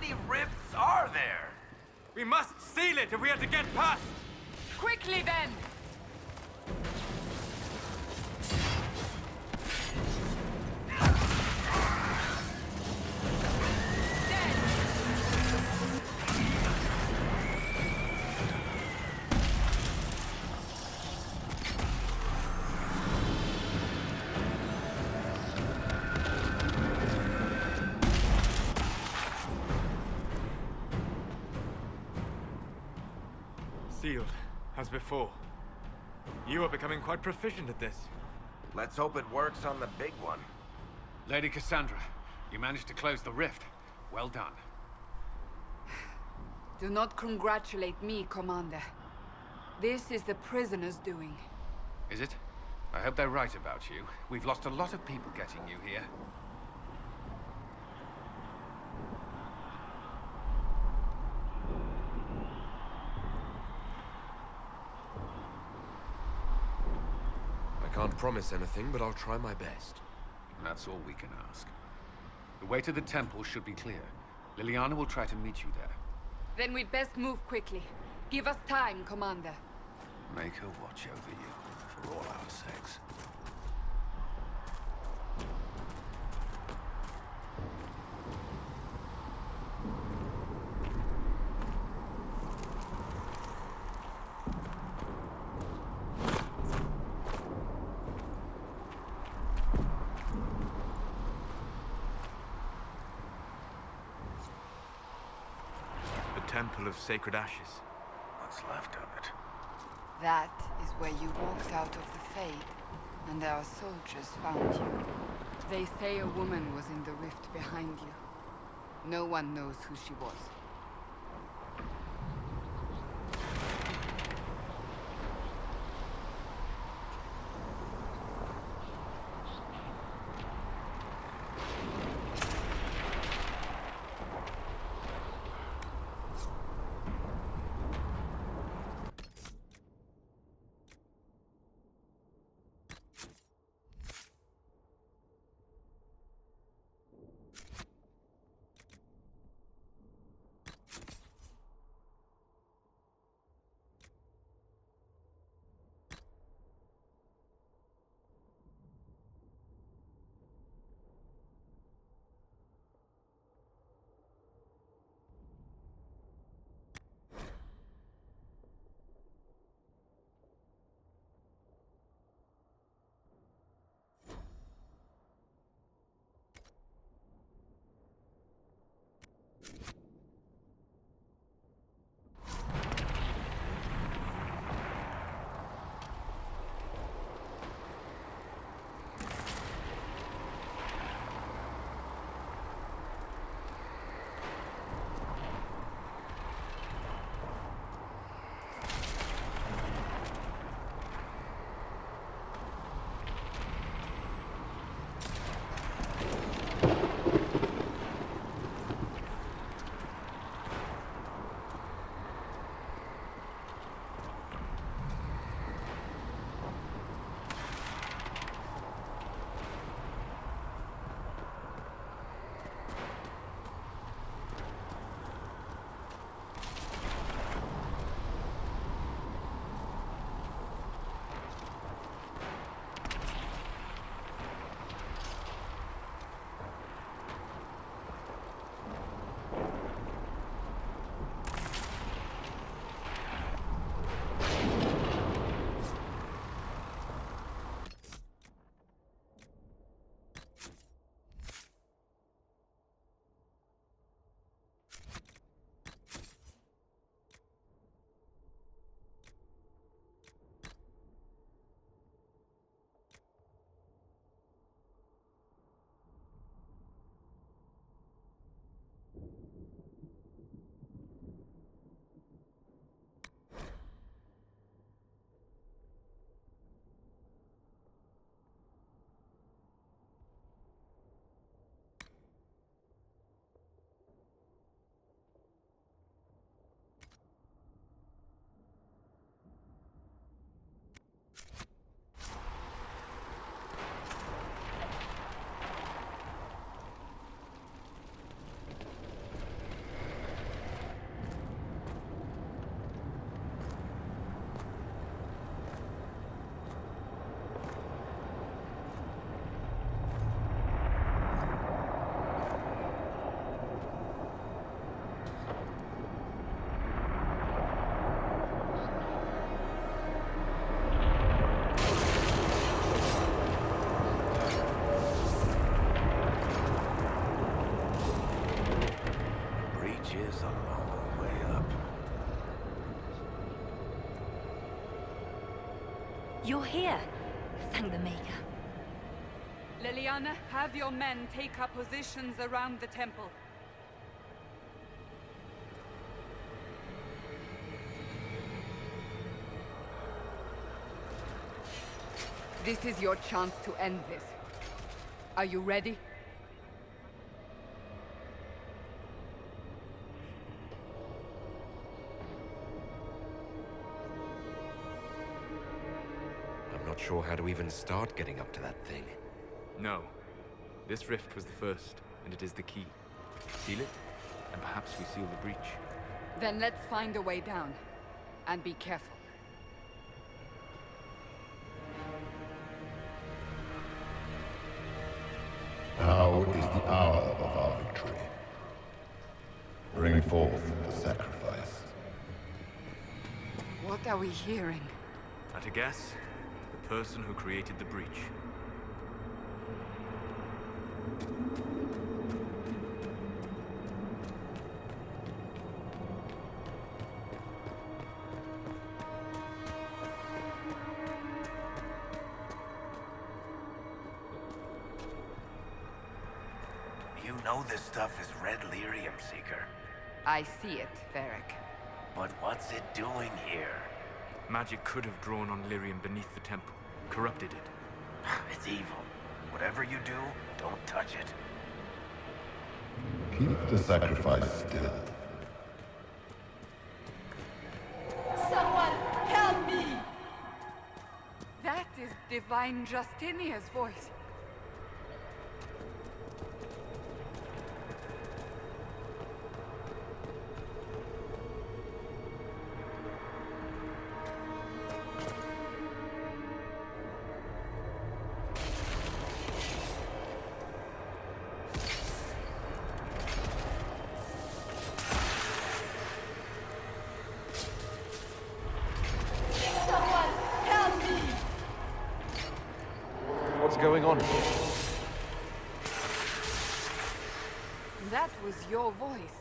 many rifts are there? We must seal it if we are to get past! Quickly then! Sealed, as before. You are becoming quite proficient at this. Let's hope it works on the big one. Lady Cassandra, you managed to close the rift. Well done. Do not congratulate me, Commander. This is the prisoners' doing. Is it? I hope they're right about you. We've lost a lot of people getting you here. I can't promise anything, but I'll try my best. That's all we can ask. The way to the temple should be clear. Liliana will try to meet you there. Then we'd best move quickly. Give us time, Commander. Make her watch over you, for all our sakes. Temple of Sacred Ashes. What's left of it? That is where you walked out of the Fade, and our soldiers found you. They say a woman was in the rift behind you. No one knows who she was. is a long way up. You're here. Thank the Maker. Liliana, have your men take up positions around the temple. This is your chance to end this. Are you ready? I'm not sure how to even start getting up to that thing. No. This rift was the first, and it is the key. Seal it, and perhaps we seal the breach. Then let's find a way down. And be careful. Now is the hour of our victory. Bring forth the sacrifice. What are we hearing? At a guess, the person who created the breach. You know this stuff is red lyrium, Seeker. I see it, Varric. But what's it doing here? Magic could have drawn on lyrium beneath the temple, corrupted it. It's evil. Whatever you do, don't touch it. Keep the sacrifice still. Someone help me! That is Divine Justinia's voice. What's going on here? That was your voice.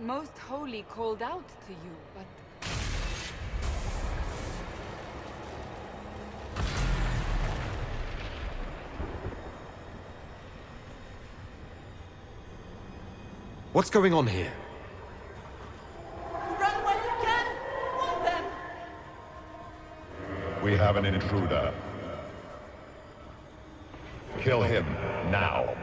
Most Holy called out to you, but... What's going on here? Run when you can! Want them! We have an intruder. Kill him now.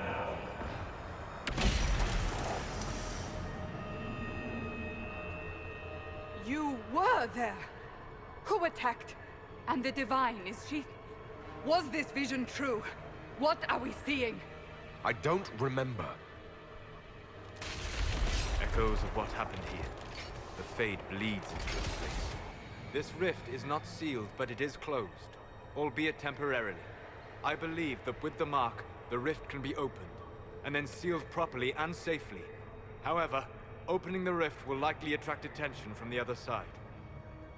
You were there! Who attacked? And the Divine, is she... Was this vision true? What are we seeing? I don't remember. Echoes of what happened here. The Fade bleeds into this place. This rift is not sealed, but it is closed, albeit temporarily. I believe that with the mark, the rift can be opened, and then sealed properly and safely. However, opening the rift will likely attract attention from the other side.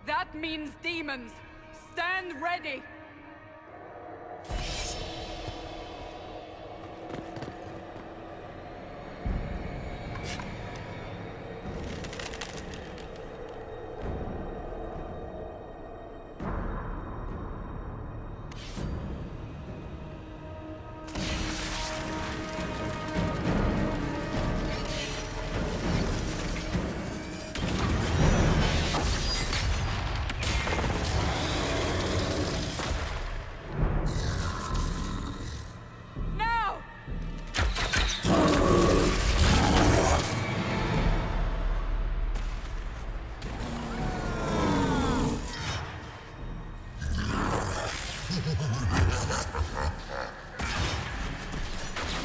That means demons! Stand ready!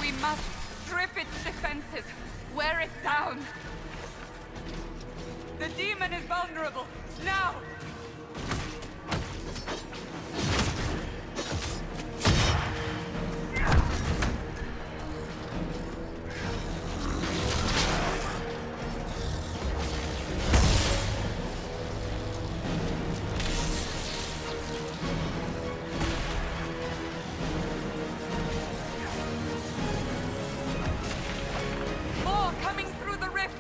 We must strip its defenses, wear it down. The demon is vulnerable. Now! More coming through the rift!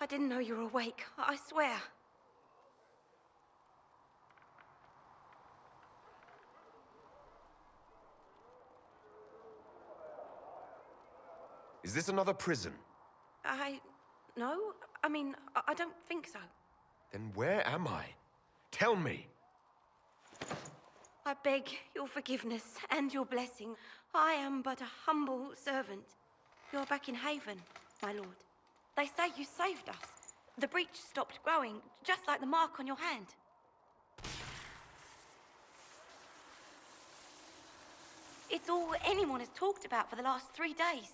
I didn't know you were awake, I swear. Is this another prison? No. I mean, I don't think so. Then where am I? Tell me! I beg your forgiveness and your blessing. I am but a humble servant. You're back in Haven, my lord. They say you saved us. The breach stopped growing, just like the mark on your hand. It's all anyone has talked about for the last 3 days.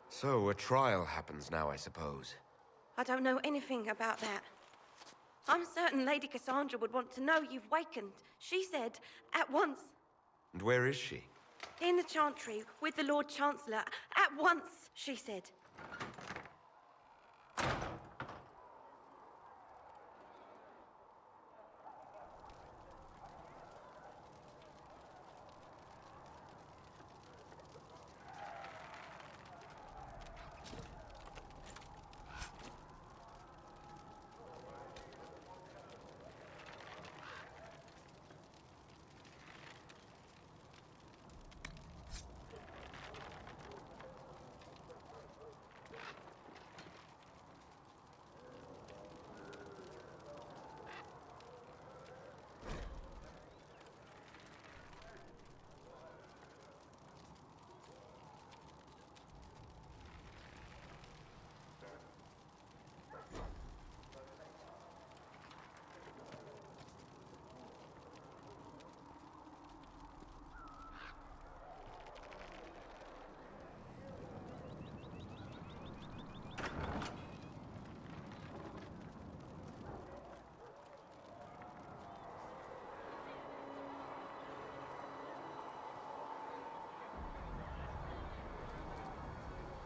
So, a trial happens now, I suppose. I don't know anything about that. I'm certain Lady Cassandra would want to know you've wakened. She said, at once. And where is she? In the Chantry, with the Lord Chancellor. At once, she said.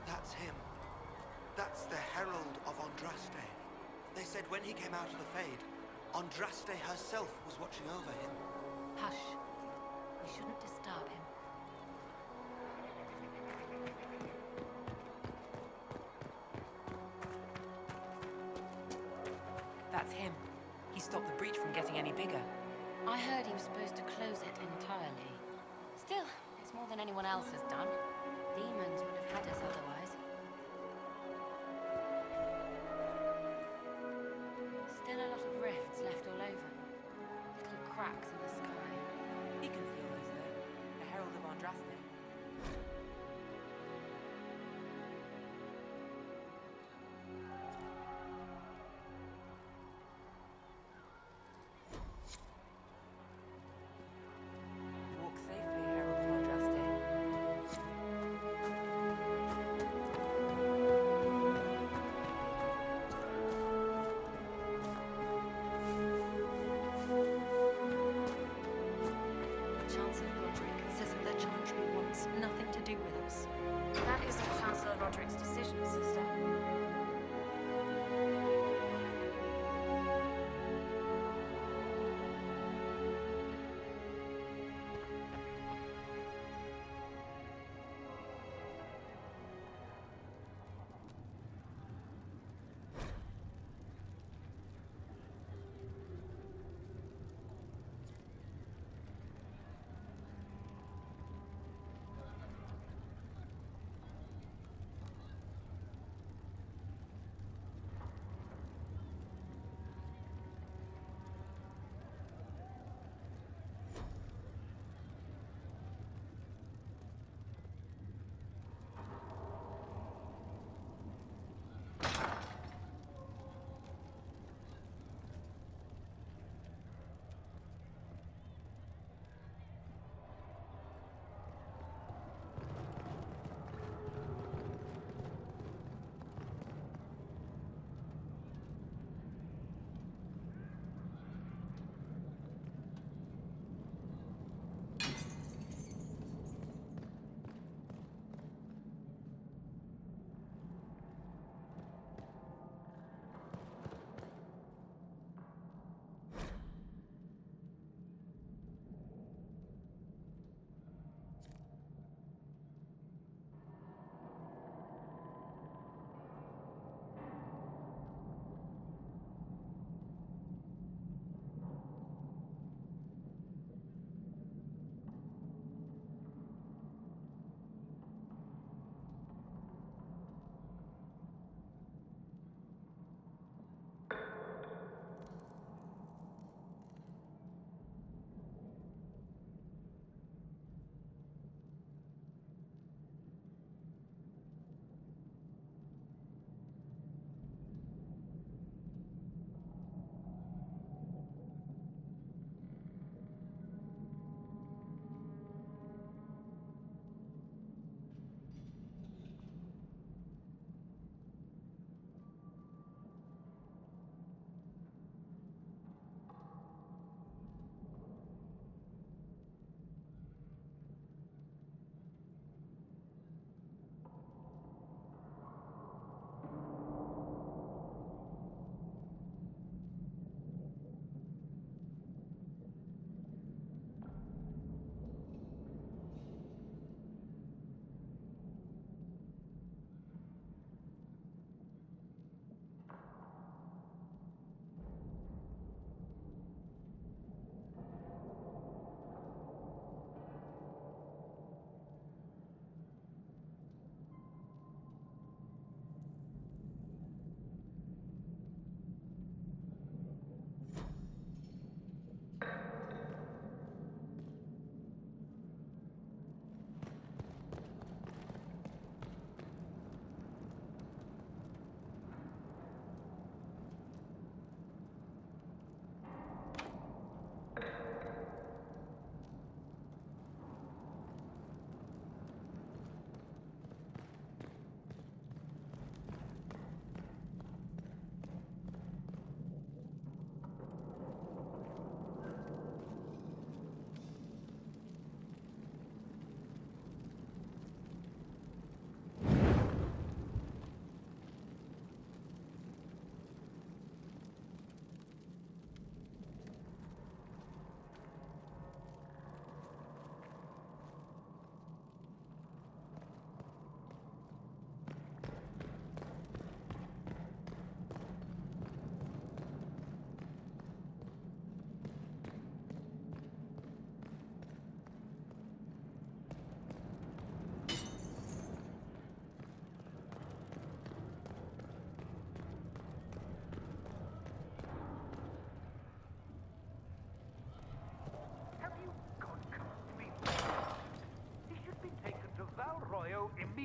That's him. That's the Herald of Andraste. They said when he came out of the Fade, Andraste herself was watching over him. Hush. We shouldn't disturb him. That's him. He stopped the breach from getting any bigger. I heard he was supposed to close it entirely. Still, it's more than anyone else has done. Demons would have had us otherwise. Still a lot of rifts left all over. Little cracks in the sky. He can feel those though. The Herald of Andraste. Walk safely, Herald of Andraste. Chancellor Roderick says that the Chantry wants nothing to do with us. That isn't Chancellor Roderick's decision, sister.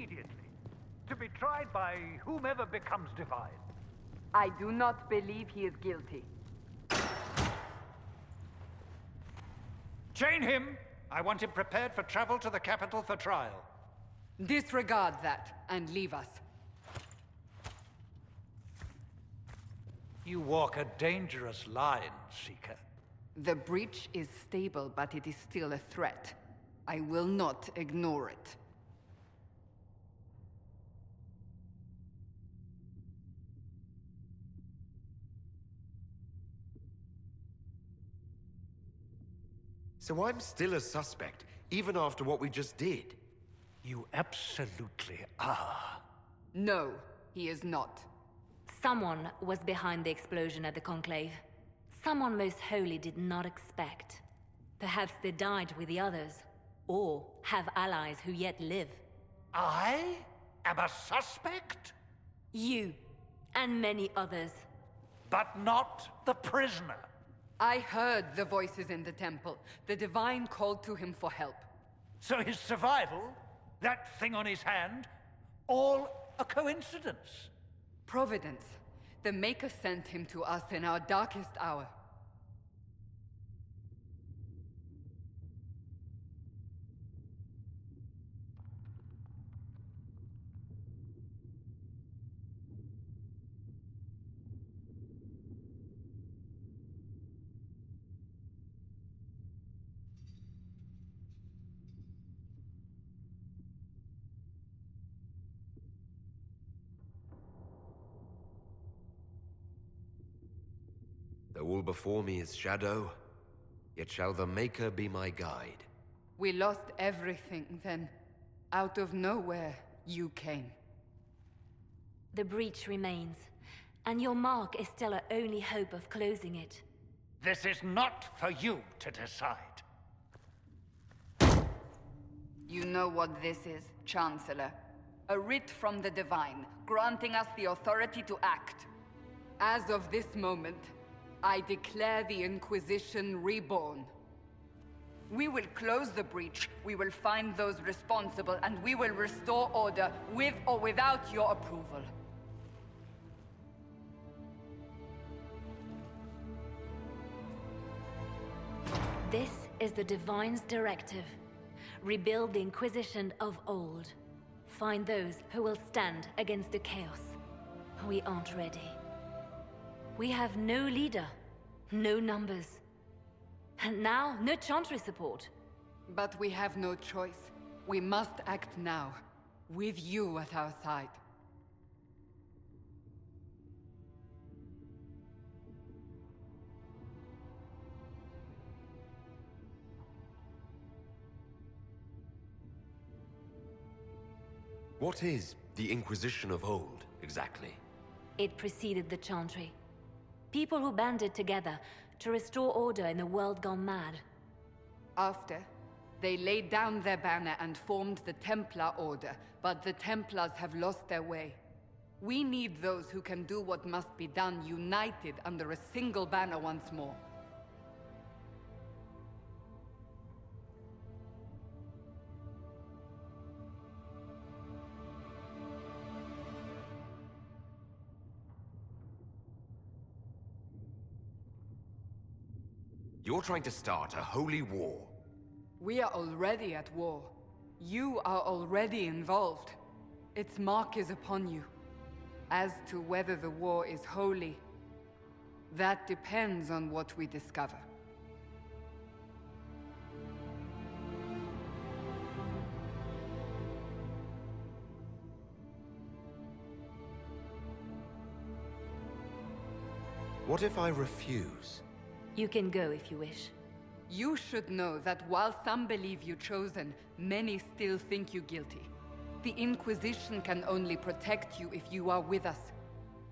immediately, to be tried by whomever becomes divine. I do not believe he is guilty. Chain him! I want him prepared for travel to the capital for trial. Disregard that, and leave us. You walk a dangerous line, Seeker. The breach is stable, but it is still a threat. I will not ignore it. So I'm still a suspect, even after what we just did? You absolutely are. No, he is not. Someone was behind the explosion at the Conclave. Someone most holy did not expect. Perhaps they died with the others, or have allies who yet live. I am a suspect? You, and many others. But not the prisoner. I heard the voices in the temple. The Divine called to him for help. So his survival, that thing on his hand, all a coincidence? Providence. The Maker sent him to us in our darkest hour. Though all before me is shadow, yet shall the Maker be my guide. We lost everything then. Out of nowhere, you came. The breach remains, and your mark is still our only hope of closing it. This is not for you to decide. You know what this is, Chancellor. A writ from the Divine, granting us the authority to act. As of this moment, I declare the Inquisition reborn. We will close the breach, we will find those responsible, and we will restore order with or without your approval. This is the Divine's directive. Rebuild the Inquisition of old. Find those who will stand against the chaos. We aren't ready. We have no leader, no numbers. And now, no Chantry support. But we have no choice. We must act now, with you at our side. What is the Inquisition of old, exactly? It preceded the Chantry. People who banded together to restore order in a world gone mad. After, they laid down their banner and formed the Templar Order, but the Templars have lost their way. We need those who can do what must be done, united under a single banner once more. You're trying to start a holy war. We are already at war. You are already involved. Its mark is upon you. As to whether the war is holy, that depends on what we discover. What if I refuse? You can go if you wish. You should know that while some believe you chosen, many still think you guilty. The Inquisition can only protect you if you are with us.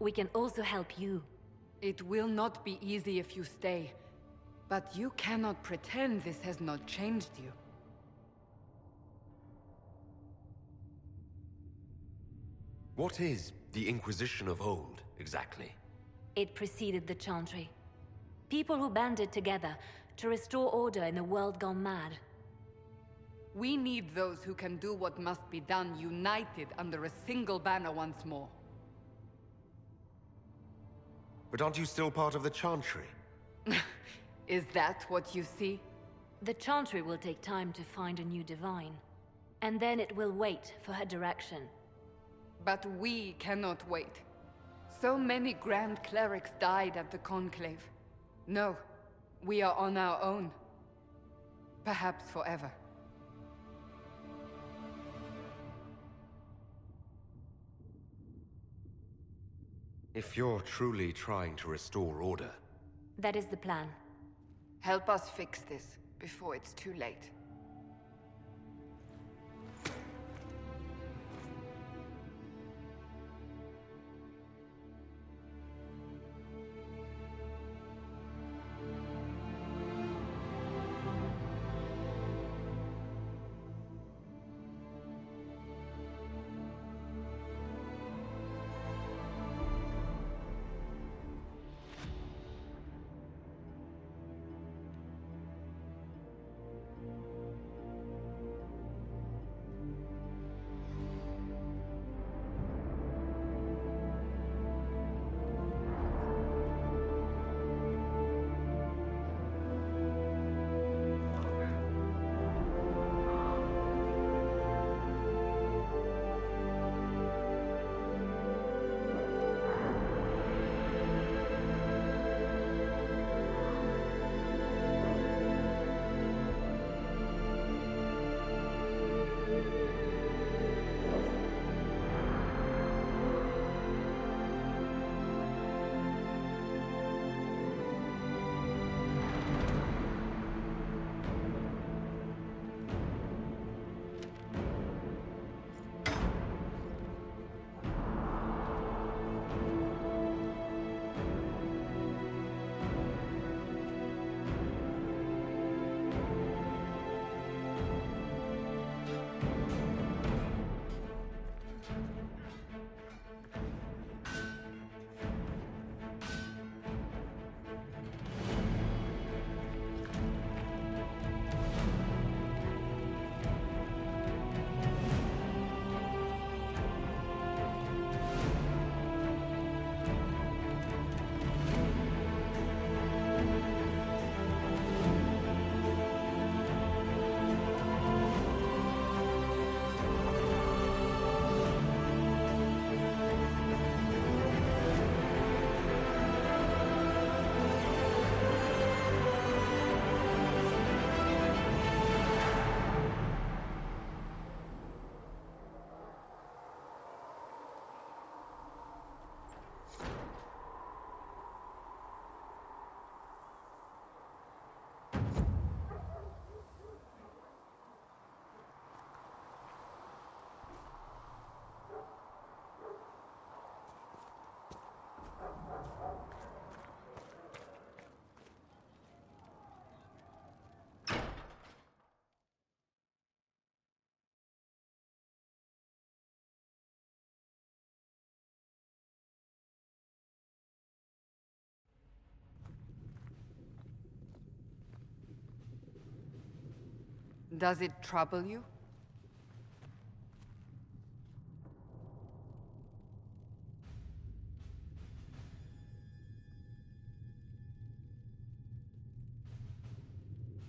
We can also help you. It will not be easy if you stay, but you cannot pretend this has not changed you. What is the Inquisition of old, exactly? It preceded the Chantry. People who banded together to restore order in a world gone mad. We need those who can do what must be done, united under a single banner once more. But aren't you still part of the Chantry? Is that what you see? The Chantry will take time to find a new divine. And then it will wait for her direction. But we cannot wait. So many Grand Clerics died at the Conclave. No, we are on our own. Perhaps forever. If you're truly trying to restore order... That is the plan. Help us fix this, before it's too late. Does it trouble you?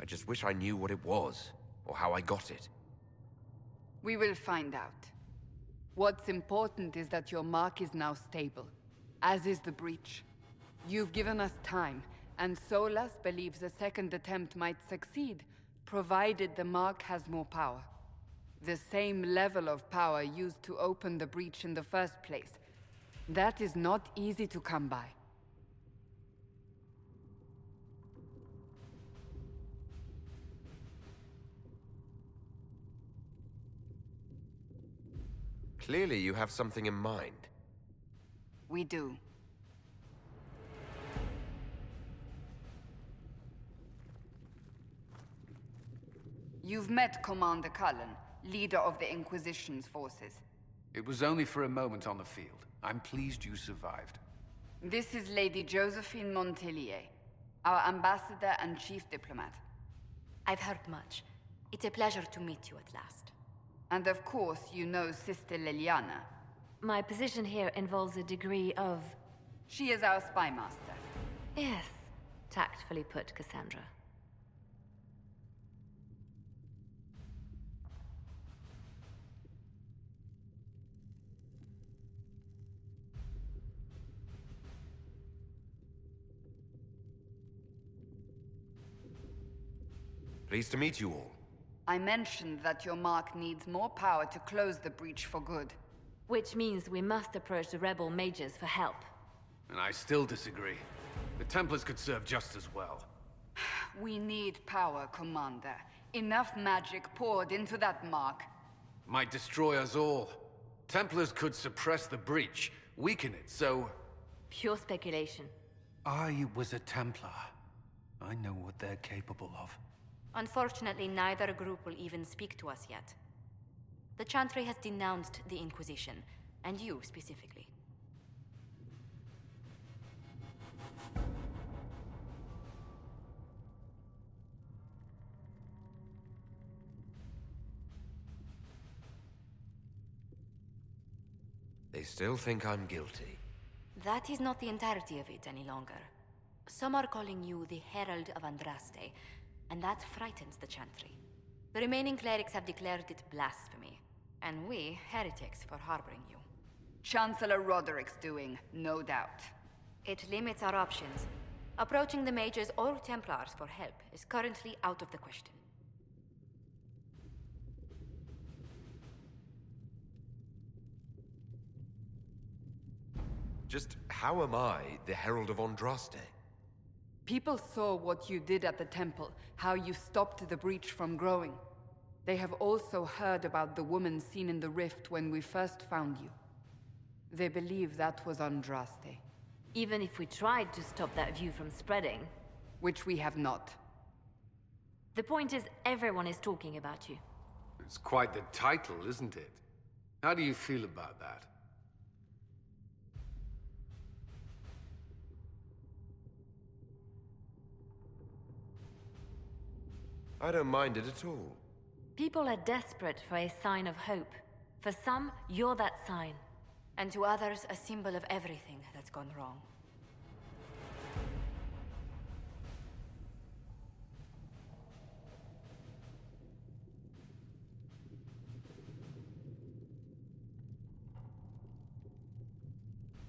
I just wish I knew what it was, or how I got it. We will find out. What's important is that your mark is now stable, as is the breach. You've given us time, and Solas believes a second attempt might succeed, provided the mark has more power. The same level of power used to open the breach in the first place. That is not easy to come by. Clearly you have something in mind. We do. You've met Commander Cullen, leader of the Inquisition's forces. It was only for a moment on the field. I'm pleased you survived. This is Lady Josephine Montelier, our ambassador and chief diplomat. I've heard much. It's a pleasure to meet you at last. And of course, you know Sister Liliana. My position here involves a degree of... She is our spy master. Yes, tactfully put, Cassandra. Pleased to meet you all. I mentioned that your mark needs more power to close the breach for good. Which means we must approach the rebel mages for help. And I still disagree. The Templars could serve just as well. We need power, Commander. Enough magic poured into that mark. Might destroy us all. Templars could suppress the breach, weaken it, so... Pure speculation. I was a Templar. I know what they're capable of. Unfortunately, neither group will even speak to us yet. The Chantry has denounced the Inquisition, and you specifically. They still think I'm guilty. That is not the entirety of it any longer. Some are calling you the Herald of Andraste, and that frightens the Chantry. The remaining clerics have declared it blasphemy, and we, heretics, for harboring you. Chancellor Roderick's doing, no doubt. It limits our options. Approaching the mages or Templars for help is currently out of the question. Just how am I the Herald of Andraste? People saw what you did at the temple, how you stopped the breach from growing. They have also heard about the woman seen in the rift when we first found you. They believe that was Andraste. Even if we tried to stop that view from spreading... Which we have not. The point is, everyone is talking about you. It's quite the title, isn't it? How do you feel about that? I don't mind it at all. People are desperate for a sign of hope. For some, you're that sign. And to others, a symbol of everything that's gone wrong.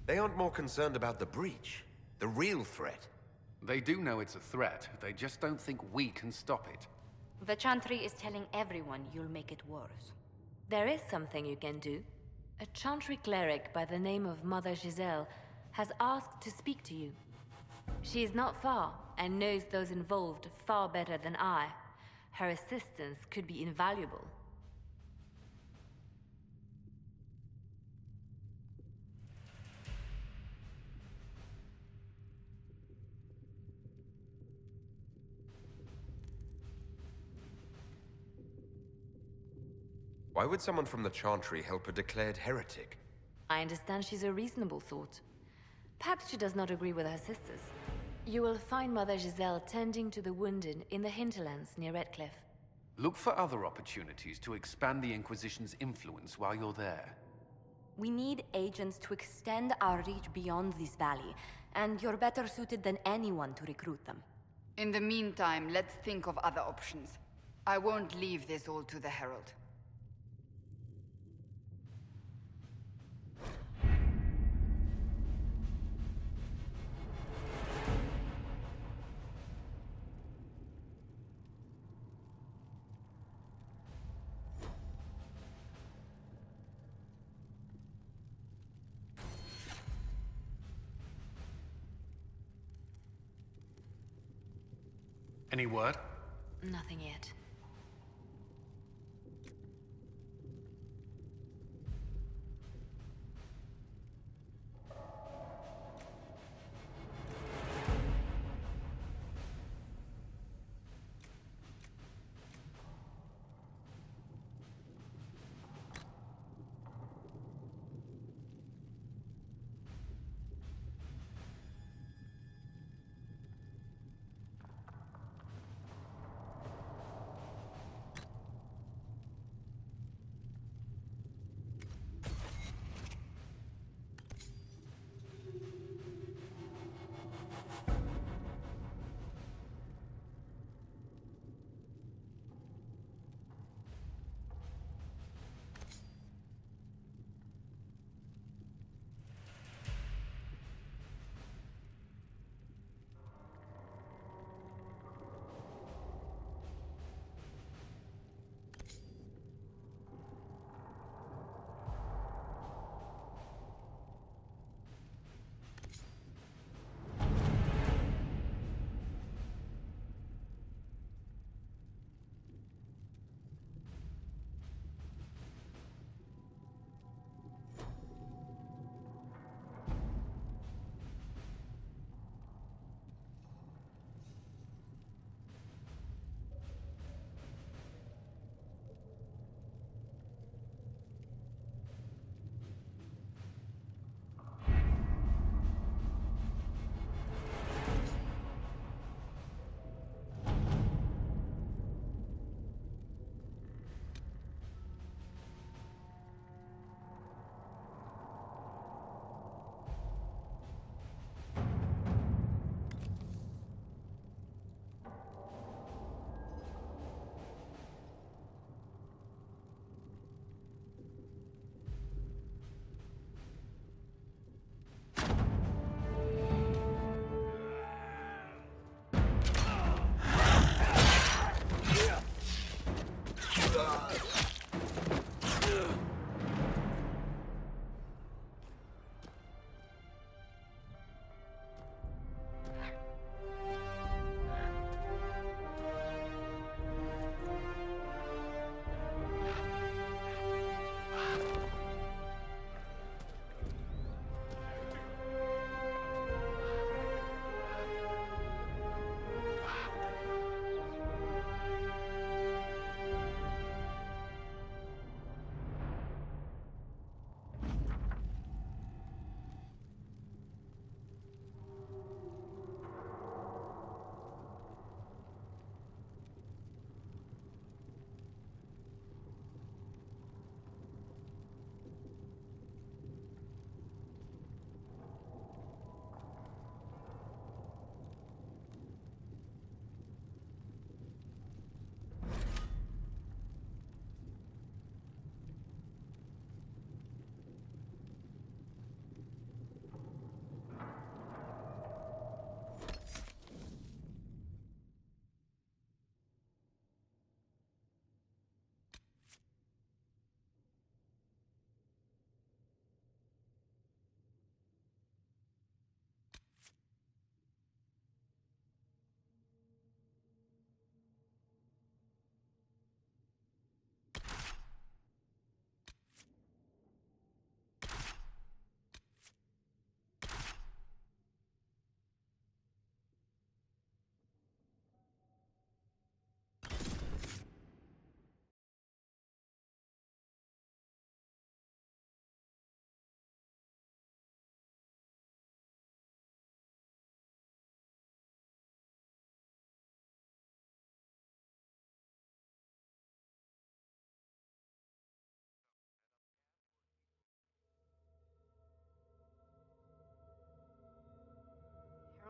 They aren't more concerned about the breach, the real threat. They do know it's a threat, they just don't think we can stop it. The Chantry is telling everyone you'll make it worse. There is something you can do. A Chantry cleric by the name of Mother Giselle has asked to speak to you. She is not far, and knows those involved far better than I. Her assistance could be invaluable. Why would someone from the Chantry help a declared heretic? I understand she's a reasonable sort. Perhaps she does not agree with her sisters. You will find Mother Giselle tending to the wounded in the hinterlands near Redcliffe. Look for other opportunities to expand the Inquisition's influence while you're there. We need agents to extend our reach beyond this valley, and you're better suited than anyone to recruit them. In the meantime, let's think of other options. I won't leave this all to the Herald. Any word? Nothing yet.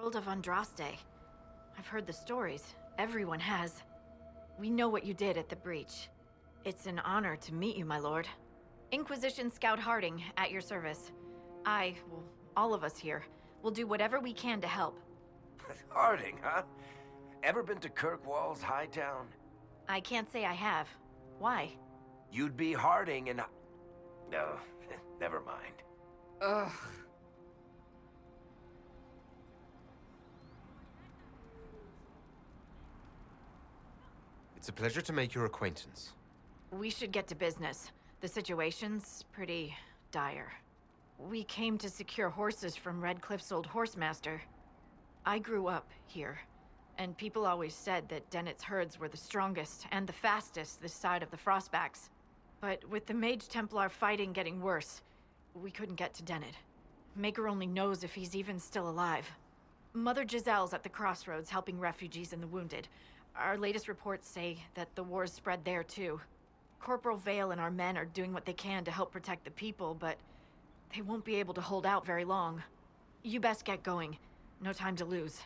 Herald of Andraste. I've heard the stories. Everyone has. We know what you did at the breach. It's an honor to meet you, my lord. Inquisition Scout Harding, at your service. Well, all of us here, will do whatever we can to help. Harding, huh? Ever been to Kirkwall's Hightown? I can't say I have. Why? You'd be Harding and... No, never mind. Ugh. It's a pleasure to make your acquaintance. We should get to business. The situation's pretty dire. We came to secure horses from Redcliffe's old horsemaster. I grew up here, and people always said that Dennett's herds were the strongest and the fastest this side of the Frostbacks. But with the Mage Templar fighting getting worse, we couldn't get to Dennett. Maker only knows if he's even still alive. Mother Giselle's at the crossroads helping refugees and the wounded. Our latest reports say that the war's spread there too. Corporal Vale and our men are doing what they can to help protect the people, but they won't be able to hold out very long. You best get going. No time to lose.